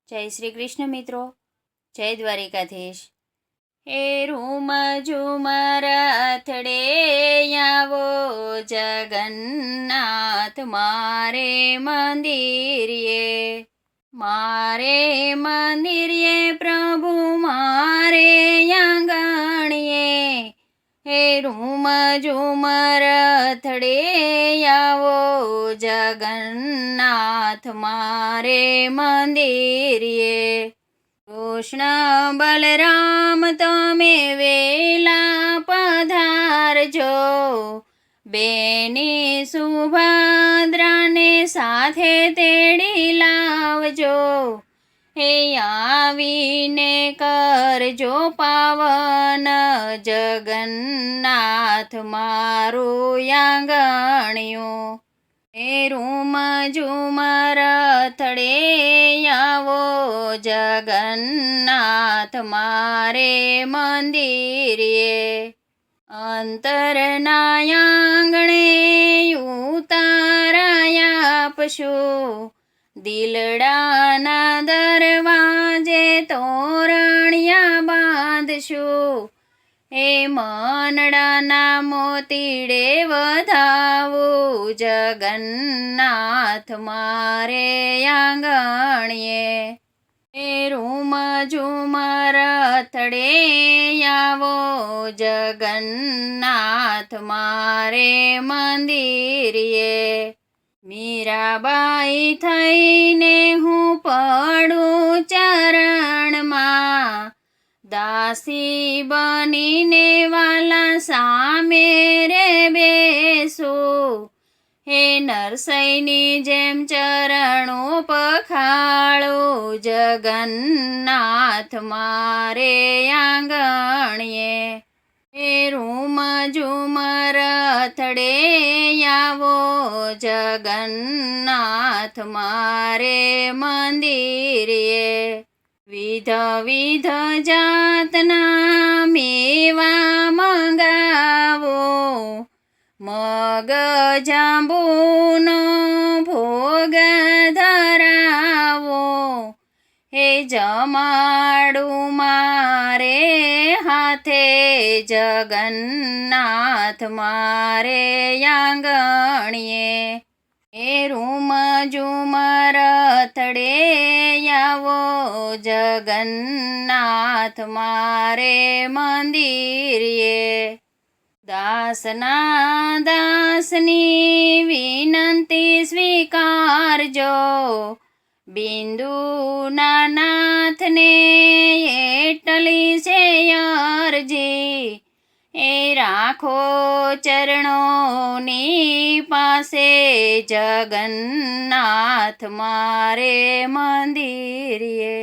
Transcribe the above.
જય શ્રી કૃષ્ણ મિત્રો, જય દ્વારિકાધીશ। હે રૂમ ઝુમર અથડે આવો જગન્નાથ મારે મંદિરે પ્રભુ મારે આંગણીએ। હે રૂમ ઝુમર અથડે આવો જગન્નાથ મારે મંદિરે। કૃષ્ણ બલરામ તમે વેલા પધારજો, બેની સુભદ્રાને સાથે તેડી લાવજો। હે આવીને કરજો પાવન જગન્નાથ મારું આંગણિયું। હે રૂમ ઝુમર અથડે આવો જગન્નાથ મારે મંદિરે। અંતરના આંગણે ઉતારાયા આપશું, દિલડાના દરવાજે તોરણિયા બાંધશું। હે મનડાના મોતીડે વધાવું જગન્નાથ મારે આંગણીએ। હે રૂમ ઝુમર અથડે આવો જગન્નાથ મારે મંદિરે। મીરાબાઈ થઈને હું પડું ચરણમાં, દાસી બનીને વાલા સામે રે બેસું। હે નરસૈની જેમ ચરણો પખાળું જગન્નાથ મારે આંગણીએ। હે રૂમ ઝુમર અથડે આવો જગન્નાથ મારે મંદિરે। વિધ વિધ જાતના મેવા મંગાવો, મગ જાંબુનો ભોગ ધરાવો। હે જમાડું મારે હાથે જગન્નાથ મારે આંગણીએ। હે રૂમ ઝુમર અથડે આવો જગન્નાથ મારે મંદિરે। દાસના દાસની વિનંતી સ્વીકારજો, બિંદુના નાથને એટલી છે અરજી। એ રાખો ચરણોની પાસે જગન્નાથ મારે મંદિરે।